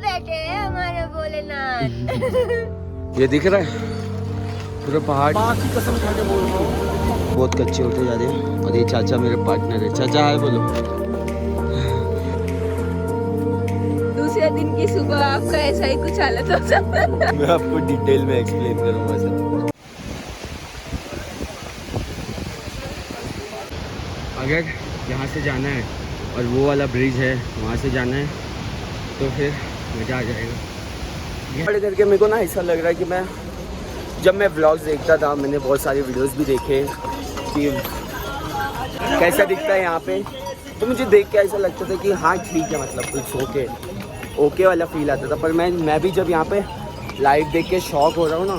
बैठे हैं हमारे भोलेनाथ। ये दिख रहा है पूरा पहाड़ की कसम खा के बोल रहा हूँ, बहुत कच्चे होते जा रहे हैं। और ये चाचा मेरे पार्टनर है। चाचा हाय बोलो। दूसरे दिन की सुबह आपका ऐसा ही कुछ हालत हो सकता है। मैं आपको डिटेल में एक्सप्लेन करूंगा सर। अगर यहाँ से जाना है और वो वाला ब्रिज है वहाँ से जाना है तो फिर मज़ा आ जाएगा। बड़े करके मेरे को ना ऐसा लग रहा है कि जब मैं व्लॉग्स देखता था, मैंने बहुत सारे वीडियोस भी देखे कि कैसा दिखता है यहाँ पे, तो मुझे देख के ऐसा लगता था कि हाँ ठीक है, मतलब कुछ ओके वाला फील आता था। पर मैं भी जब यहाँ पे लाइव देख के शॉक हो रहा हूँ ना,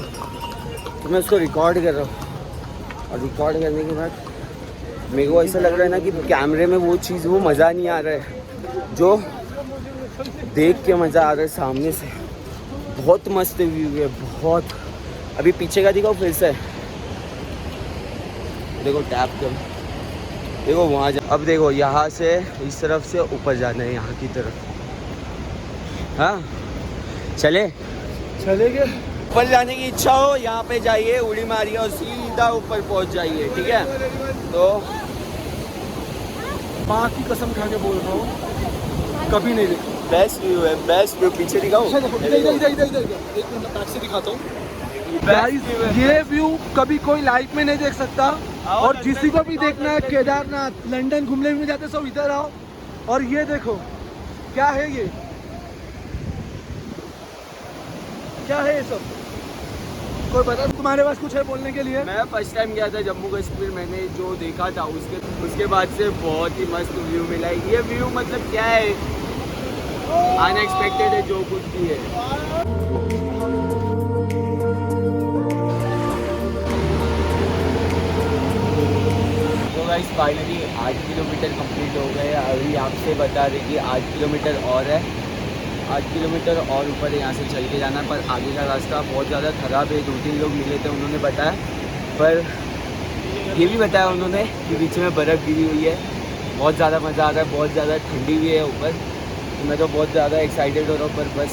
तो मैं उसको रिकॉर्ड कर रहा हूँ। और रिकॉर्ड करने के बाद मेरे को ऐसा लग रहा है ना कि कैमरे में वो चीज़, वो मज़ा नहीं आ रहा है जो देख के मज़ा आ रहा है सामने से। बहुत मस्त व्यू है, बहुत। अभी पीछे का दिखाओ फिर से, देखो टैप कर, देखो वहाँ अब देखो यहाँ से इस तरफ से ऊपर जाना है, यहाँ की तरफ। हाँ चलेंगे। ऊपर जाने की इच्छा हो यहाँ पे जाइए, उड़ी मारिए और सीधा ऊपर पहुँच जाइए, ठीक है। तो माँ की कसम खा के बोल रहा हूँ, कभी नहीं देखा। बेस्ट व्यू है, बेस्ट व्यू। पीछे दिखाओ, इधर एक मिनट बैक से दिखाता हूँ। ये व्यू कभी कोई लाइफ में नहीं देख सकता। और जिसी को भी देखना है केदारनाथ, लंदन घूमने में जाते सब इधर आओ। और ये देखो क्या है, ये क्या है, ये सब कोई बता। तुम्हारे पास कुछ है बोलने के लिए? मैं फर्स्ट टाइम गया था जम्मू कश्मीर, मैंने जो देखा था उसके बाद से बहुत ही मस्त व्यू मिला है। ये व्यू मतलब क्या है, अनएक्सपेक्टेड है जो कुछ भी है। तो गाइस फाइनली 8 किलोमीटर कंप्लीट हो गए। अभी आपसे बता रहे कि 8 किलोमीटर और है, 8 किलोमीटर और ऊपर यहाँ से चल के जाना है। पर आगे का रास्ता बहुत ज़्यादा ख़राब है। 2-3 लोग मिले थे, उन्होंने बताया, पर ये भी बताया उन्होंने कि बीच में बर्फ़ गिरी हुई है। बहुत ज़्यादा मज़ा आ रहा है, बहुत ज़्यादा ठंडी भी है ऊपर। तो मैं तो बहुत ज़्यादा एक्साइटेड हो रहा हूँ। पर बस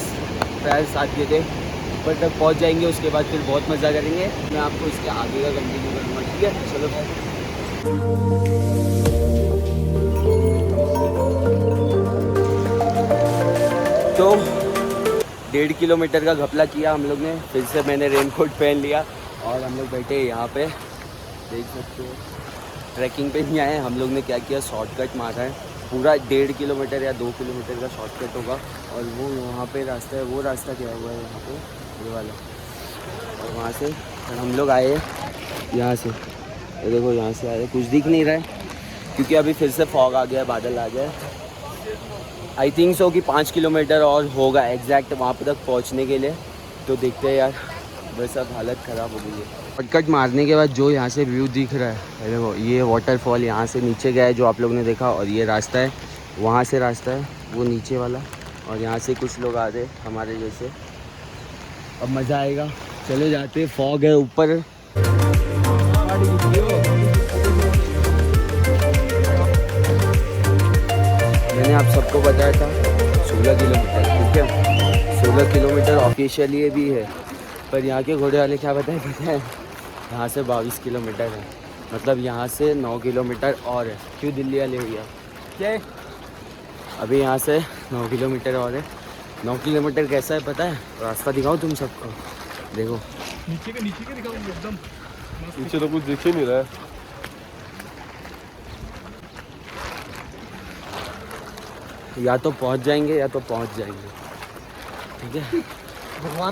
पैर साथ देते ऊपर तक पहुँच जाएंगे, उसके बाद फिर बहुत मज़ा करेंगे। मैं आपको इसके आगे का कंटिन्यू करूँगा, ठीक है। चलो तो 1.5 किलोमीटर का घपला किया हम लोग ने। फिर से मैंने रेनकोट पहन लिया और हम लोग बैठे यहाँ पे, देख सकते हो। ट्रैकिंग पे नहीं आए हम लोग ने, क्या किया, शॉर्टकट मारा है। पूरा 1.5 किलोमीटर या 2 किलोमीटर का शॉर्टकट होगा। और वो वहाँ पे रास्ता है, वो रास्ता क्या हुआ है यहाँ पे, ये वाला। और वहाँ से हम लोग आए यहाँ से, ये देखो यहाँ से आए। कुछ दिख नहीं रहा है क्योंकि अभी फिर से फॉग आ गया है, बादल आ गया है। आई थिंक सो कि 5 किलोमीटर और होगा एग्जैक्ट वहाँ पर तक पहुँचने के लिए। तो देखते हैं यार, बस अब हालत ख़राब हो गई है। शॉर्टकट मारने के बाद जो यहाँ से व्यू दिख रहा है, देखो ये वाटरफॉल यहाँ से नीचे गया है जो आप लोग ने देखा। और ये रास्ता है, वहाँ से रास्ता है वो नीचे वाला। और यहाँ से कुछ लोग आ रहे हमारे जैसे। अब मज़ा आएगा, चले जाते। फॉग है ऊपर। मैंने आप सबको बताया था 16 किलोमीटर, ठीक है। 16 किलोमीटर ऑफिशियल ये भी है, पर यहाँ के घोड़े वाले क्या बताए पता है, यहाँ से 22 किलोमीटर है। मतलब यहाँ से 9 किलोमीटर और है। क्यों दिल्ली वाले भैया, क्या है? अभी यहाँ से 9 किलोमीटर और है। 9 किलोमीटर कैसा है पता है? रास्ता दिखाओ तुम सबको, देखो नीचे के दिखाओ एकदम। नीचे तो कुछ दिख ही नहीं रहा है। या तो पहुंच जाएंगे या तो पहुंच जाएंगे, ठीक है।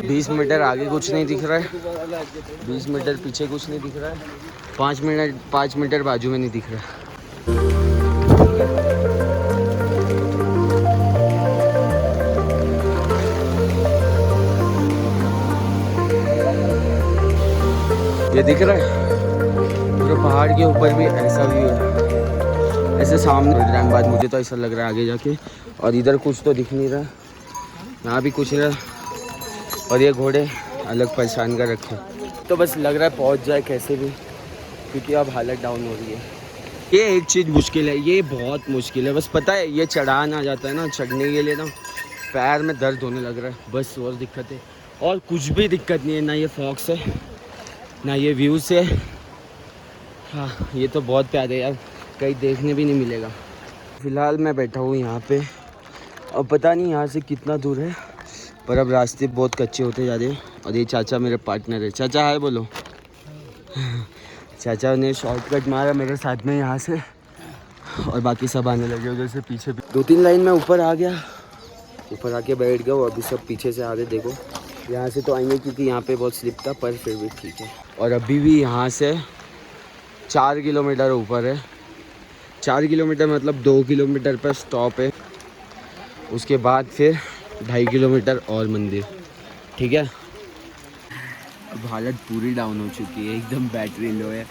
20 मीटर आगे कुछ नहीं दिख रहा है, 20 मीटर पीछे कुछ नहीं दिख रहा है, 5 मीटर बाजू में नहीं दिख रहा है। ये दिख रहा है पूरे पहाड़ के ऊपर भी ऐसा व्यू है, ऐसे सामने। टाइम बाद मुझे तो ऐसा लग रहा है आगे जाके। और इधर कुछ तो दिख नहीं रहा, यहाँ भी कुछ नहीं रहा। और ये घोड़े अलग परेशान कर रखे। तो बस लग रहा है पहुँच जाए कैसे भी, क्योंकि अब हालत डाउन हो रही है। ये एक चीज़ मुश्किल है, ये बहुत मुश्किल है। बस पता है ये चढ़ान आ जाता है ना, चढ़ने के लिए ना पैर में दर्द होने लग रहा है, बस और दिक्कत है। और कुछ भी दिक्कत नहीं है, ना ये फॉग से ना ये व्यू से। हाँ ये तो बहुत प्यारे यार, कहीं देखने भी नहीं मिलेगा। फ़िलहाल मैं बैठा हूँ यहाँ पे, अब पता नहीं यहाँ से कितना दूर है, पर अब रास्ते बहुत कच्चे होते जा रहे हैं। और ये चाचा मेरे पार्टनर है। चाचा हाय बोलो। चाचा ने शॉर्टकट मारा मेरे साथ में यहाँ से, और बाकी सब आने लगे उधर से पीछे। 2-3 लाइन में ऊपर आ गया, ऊपर आके बैठ गया। अभी सब पीछे से आ रहे, देखो यहाँ से तो आएंगे क्योंकि यहाँ पे बहुत स्लिप था, पर फिर भी ठीक है। और अभी भी यहाँ से 4 किलोमीटर ऊपर है। 4 किलोमीटर मतलब 2 किलोमीटर पर स्टॉप है, उसके बाद फिर 2.5 किलोमीटर और मंदिर, ठीक है। अब हालत पूरी डाउन हो चुकी है, एकदम बैटरी लो है,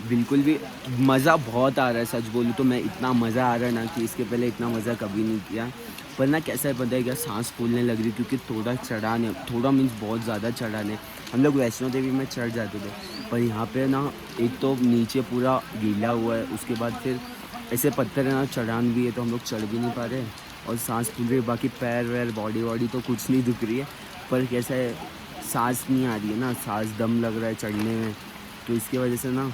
बिल्कुल भी मज़ा बहुत आ रहा है। सच बोलूँ तो मैं इतना मज़ा आ रहा है ना कि इसके पहले इतना मज़ा कभी नहीं किया। पर ना कैसा है पता है क्या, सांस फूलने लग रही क्योंकि थोड़ा चढ़ान है, थोड़ा मीन्स बहुत ज़्यादा चढ़ान है। हम लोग वैष्णो देवी में चढ़ जाते थे, पर यहाँ पे ना एक तो नीचे पूरा गीला हुआ है, उसके बाद फिर ऐसे पत्थर है ना, चढ़ान भी है, तो हम लोग चढ़ भी नहीं पा रहे और सांस फूल रही है। बाकी पैर वैर बॉडी वॉडी तो कुछ नहीं दुख रही है, पर कैसा है सांस नहीं आ रही है ना, सांस दम लग रहा है चढ़ने में, तो इसकी वजह से ना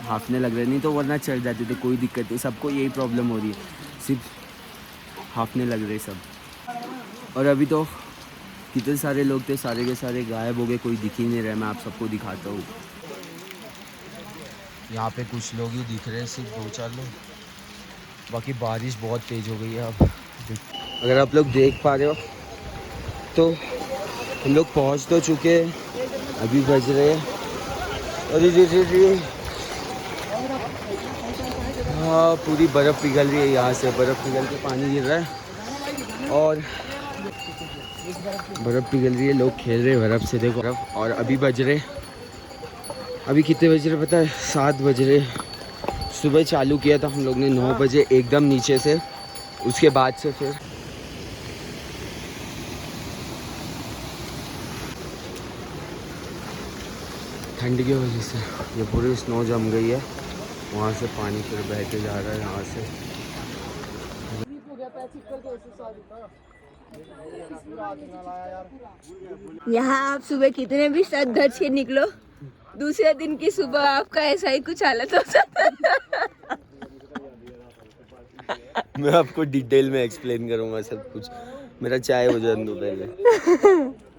हाफने लग रहा है। नहीं तो वरना चढ़ जाते थे, कोई दिक्कत नहीं। सबको यही प्रॉब्लम हो रही है, सिर्फ हाफने लग रहे सब। और अभी तो कितने सारे लोग थे, सारे के सारे गायब हो गए, कोई दिख ही नहीं रहा। मैं आप सबको दिखाता हूँ, यहाँ पे कुछ लोग ही दिख रहे हैं, सिर्फ 2-4 लोग। बाकी बारिश बहुत तेज़ हो गई है अब। अगर आप लोग देख पा रहे हो तो हम लोग पहुँच तो चुके हैं, अभी बज रहे हैं। अरे रे हाँ, पूरी बर्फ़ पिघल रही है, यहाँ से बर्फ़ पिघल के पानी गिर रहा है और बर्फ़ पिघल रही है, लोग खेल रहे हैं बर्फ़ से, देखो बर्फ़। और अभी बज रहे, अभी कितने बज रहे पता है? 7 बज रहे। सुबह चालू किया था हम लोग ने 9 बजे एकदम नीचे से, उसके बाद से फिर ठंड की वजह से ये पूरी स्नो जम गई है, वहाँ से पानी फिर बह के जा रहा है यहाँ से। यहाँ आप सुबह कितने भी सच धज के निकलो, दूसरे दिन की सुबह आपका ऐसा ही कुछ हालत हो जाता है। मैं आपको डिटेल में एक्सप्लेन करूँगा सब कुछ। मेरा चाय हो जाए दो पहले।